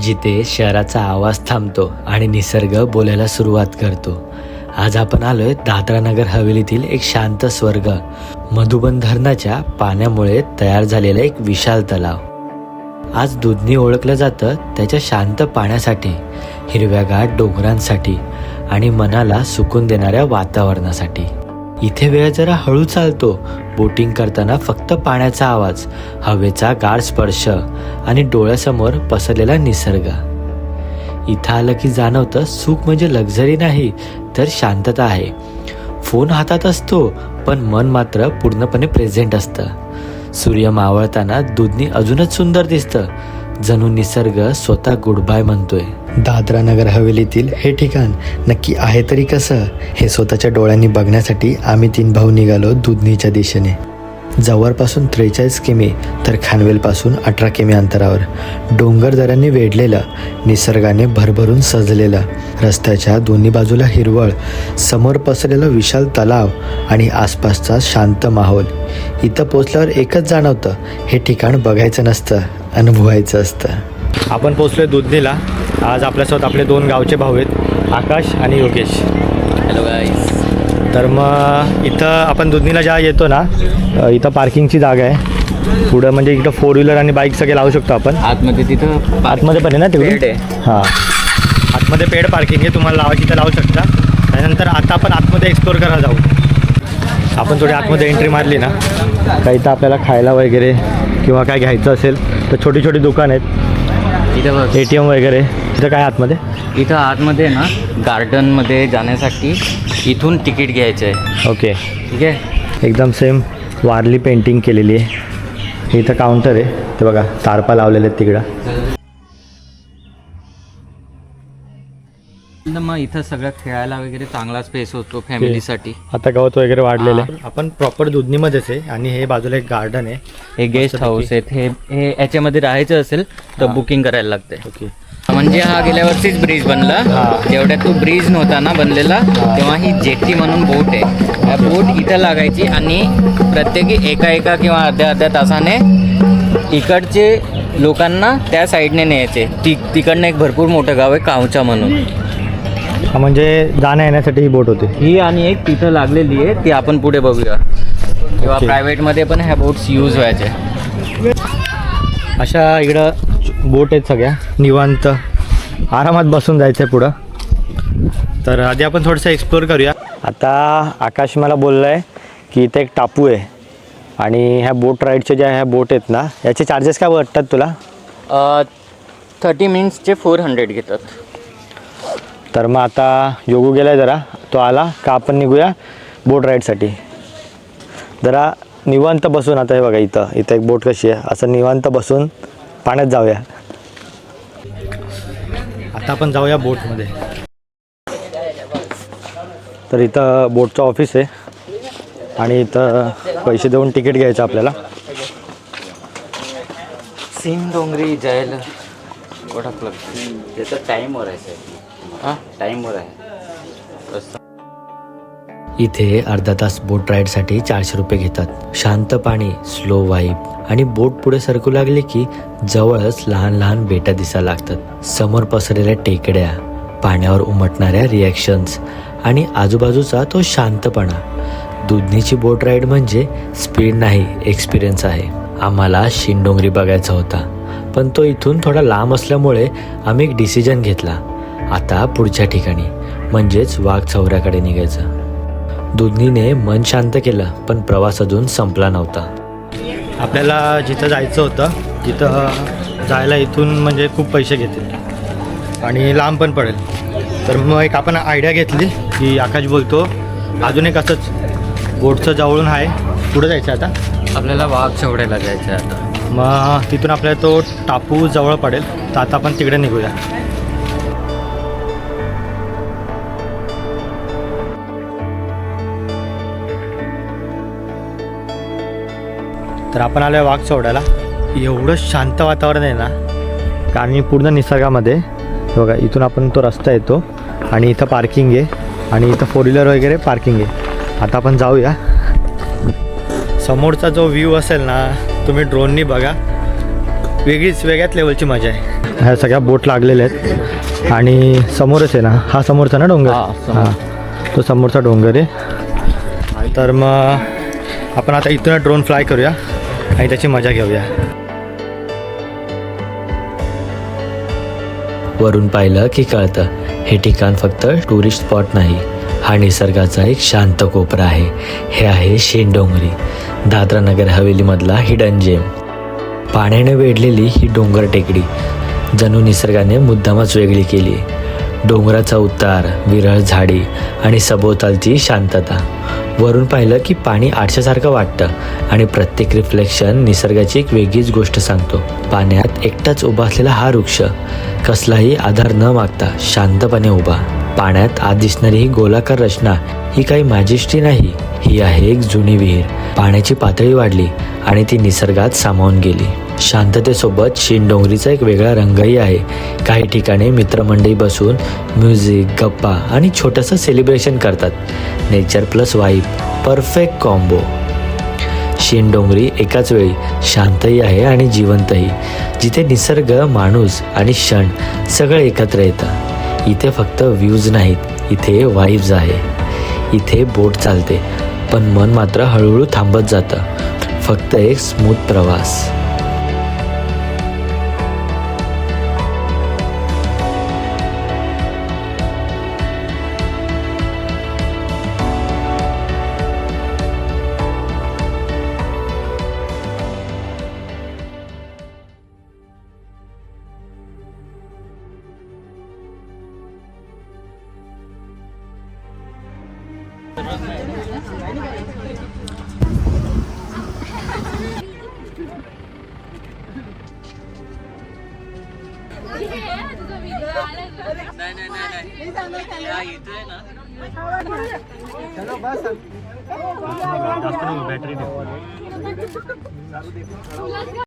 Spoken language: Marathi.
जिथे शहराचा आवाज थांबतो आणि निसर्ग बोलायला सुरुवात करतो. आज आपण आलोय दादरा नगर हवेलीतील एक शांत स्वर्ग, मधुबन धरणाच्या पाण्यामुळे तयार झालेला एक विशाल तलाव. आज दुधनी ओळखलं जातं त्याच्या शांत पाण्यासाठी, हिरव्यागार डोंगरांसाठी आणि मनाला सुकून देणाऱ्या वातावरणासाठी. इथे वेळ जरा हळू चालतो. बोटिंग करताना फक्त पाण्याचा आवाज, हवेचा गाढ स्पर्श आणि डोळ्यासमोर पसरलेला निसर्ग. इथं आलं की जाणवतं सुख म्हणजे लक्झरी नाही तर शांतता आहे. फोन हातात असतो पण मन मात्र पूर्णपणे प्रेझेंट असतं. सूर्य मावळताना दुधनी अजूनच सुंदर दिसतं, जणू निसर्ग स्वतः गुड बाय म्हणतोय. दादरा नगर हवेलीतील हे ठिकाण नक्की आहे तरी कसं, हे स्वतःच्या डोळ्यांनी बघण्यासाठी आम्ही 3 भाऊ निघालो दुधनीच्या दिशेने. जवळपासून 43 किमी तर खानवेलपासून 18 किमी अंतरावर, डोंगर दऱ्यांनी वेढलेलं, निसर्गाने भरभरून सजलेलं, रस्त्याच्या दोन्ही बाजूला हिरवळ, समोर पसरलेला विशाल तलाव आणि आसपासचा शांत माहोल. इथं पोचल्यावर एकच जाणवतं, हे ठिकाण बघायचं नसतं, अनुभवायचं असतं. आपण पोचलोय दुधनीला. आज आपल्यासोबत आपले 2 गावचे भाऊ आहेत, आकाश आणि योगेश. हॅलो गाईस. तर मग इथं आपण दुधनीला जेव्हा येतो ना, इथं पार्किंगची जागा आहे पुढं, म्हणजे इकडं 4 व्हीलर आणि बाईक सगळे लावू शकतो आपण. आतमध्ये तिथं आतमध्ये पण आहे ना पेड तिकडे? आहे. हां, आतमध्ये पेड पार्किंग आहे, तुम्हाला लावायची तर लावू शकता. त्यानंतर आता आपण आतमध्ये एक्सप्लोर करायला जाऊ. आपण थोडी आतमध्ये एंट्री मारली ना, काही तर आपल्याला खायला वगैरे किंवा काय घ्यायचं असेल तर छोटी छोटी दुकान आहेत. इथं बघ, ATM वगैरे. तिथं काय आतमध्ये? इथं आतमध्ये ना गार्डनमध्ये जाण्यासाठी इथून तिकीट घ्यायचं आहे. ओके, ठीक आहे. एकदम सेम वारली पेंटिंग केलेली आहे. इथं काउंटर आहे, ते बघा तारपा लावलेले आहेत तिकडं. मग इथं सगळं खेळायला वगैरे चांगला स्पेस होतो फॅमिलीसाठी. आता गवत वगैरे वाढलेलं आहे. आपण प्रॉपर दुधनीमध्येच आहे आणि हे बाजूला एक गार्डन आहे. हे गेस्ट हाऊस आहेत. हे याच्यामध्ये राहायचं असेल तर बुकिंग करायला लागते. ओके, म्हणजे हा गेल्या वर्षीच ब्रिज बनला. जेवढ्या तो ब्रिज नव्हता ना बनलेला तेव्हा ही जेट्टी म्हणून बोट आहे. या बोट इथं लागायची आणि प्रत्येकी एका किंवा अर्ध्या तासाने इकडचे लोकांना त्या साईडने न्यायचे. तिकडनं एक भरपूर मोठं गाव आहे कावचा म्हणून. म्हणजे जाण्या येण्यासाठी ही बोट होती ही, आणि एक तिथं लागलेली आहे ती आपण पुढे बघूया. किंवा प्रायव्हेटमध्ये पण ह्या बोट्स यूज व्हायचे. अशा इकडं बोट आहेत सगळ्या, निवांत आरामात बसून जायचं आहे पुढं. तर आधी आपण थोडंसं एक्सप्लोर करूया. आता आकाश मला बोललं आहे की इथे एक टापू आहे आणि ह्या बोट राईडच्या ज्या ह्या बोट आहेत ना, याचे चार्जेस काय वाटतात तुला? 30 मिनिट्सचे 400 घेतात. तर मग आता योगू गेला आहे जरा, तो आला का आपण निघूया बोट राईडसाठी. जरा निवांत बसून, आता हे बघा इथं एक बोट कशी आहे, असं निवांत बसून पाण्यात जाऊया. आता आपण जाऊया बोटमध्ये. तर इथं बोटचं ऑफिस आहे आणि इथं पैसे देऊन तिकीट घ्यायचं आपल्याला. सिंधुदुर्ग जायला ओळखलं त्याचा टाईमवर आहे. हां, टाईमवर आहे. इथे अर्धा तास बोट राईडसाठी 400 रुपये घेतात. शांत पाणी, स्लो वाईब आणि बोट पुढे सरकू लागली की जवळच लहान लहान बेटा दिसायला लागतात. समोर पसरलेल्या टेकड्या, पाण्यावर उमटणाऱ्या रिॲक्शन्स आणि आजूबाजूचा तो शांतपणा. दुधनीची बोट राईड म्हणजे स्पीड नाही, एक्सपिरियन्स आहे. आम्हाला शिंडोंगरी बघायचा होता पण तो इथून थोडा लांब असल्यामुळे आम्ही एक डिसिजन घेतला. आता पुढच्या ठिकाणी म्हणजेच वाघ चौऱ्याकडे निघायचं. दुधनीने मन शांत केलं पण प्रवास अजून संपला नव्हता. आपल्याला जिथं जायचं होतं तिथं जायला इथून म्हणजे खूप पैसे घेतील आणि लांब पण पडेल. तर मग एक आपण आयडिया घेतली की आकाश बोलतो अजून एक असंच बोटचं जवळून आहे, पुढं जायचं. आता आपल्याला वाघ चौड्याला जायचं आहे. आता मग तिथून आपल्याला तो टापू जवळ पडेल, तर आता आपण तिकडे निघूया. तर आपण आलो आहे वाघ चौड्याला. एवढं शांत वातावरण आहे ना, कारण पूर्ण निसर्गामध्ये. बघा इथून आपण तो रस्ता येतो आणि इथं पार्किंग आहे आणि इथं 4 व्हीलर वगैरे पार्किंग आहे. आता आपण जाऊया. समोरचा जो व्ह्यू असेल ना, तुम्ही ड्रोननी बघा, वेगळ्याच लेवलची मजा आहे. ह्या सगळ्या बोट लागलेल्या आहेत आणि समोरच आहे ना, हा समोरचा ना डोंगर, हां तो समोरचा डोंगर आहे. तर मग आपण आता इथून ड्रोन फ्लाय करूया आणि त्याची मजा घेऊया. वरून पाहिलं की कळतं हे ठिकाण फक्त टुरिस्ट स्पॉट नाही, हा निसर्गाचा एक शांत कोपरा आहे. हे आहे शेंडोंगरी, दादरा नगर हवेलीमधला हिडन जेम. पाण्याने वेढलेली ही डोंगर टेकडी जणू निसर्गाने मुद्दामच वेगळी केली. डोंगराचा उतार, विरळ झाडी आणि सभोवतालची शांतता. वरून पाहिलं की पाणी आरशासारखं वाटतं आणि प्रत्येक रिफ्लेक्शन निसर्गाची एक वेगळीच गोष्ट सांगतो. पाण्यात एकटाच उभा असलेला हा वृक्ष कसलाही आधार न मागता शांतपणे उभा. पाण्यात आत दिसणारी ही गोलाकार रचना ही काही मॅजेस्टी नाही, ही आहे एक जुनी विहीर. पाण्याची पातळी वाढली आणि ती निसर्गात सामावून गेली. शांततेसोबत शेंडोंगरीचा एक वेगळा रंगही आहे. काही ठिकाणी मित्रमंडळी बसून म्युझिक, गप्पा आणि छोटंसं सेलिब्रेशन करतात. Nature plus vibe, perfect combo. शेंडोंगरी एकाच वेळी शांतही आहे आणि जिवंतही, जिथे निसर्ग, माणूस आणि क्षण सगळं एकत्र येतं. इथे फक्त व्ह्यूज नाहीत, इथे वाईब्स आहे. इथे बोट चालते पण मन मात्र हळूहळू थांबत जातं. फक्त एक स्मूथ प्रवास. बॅटरी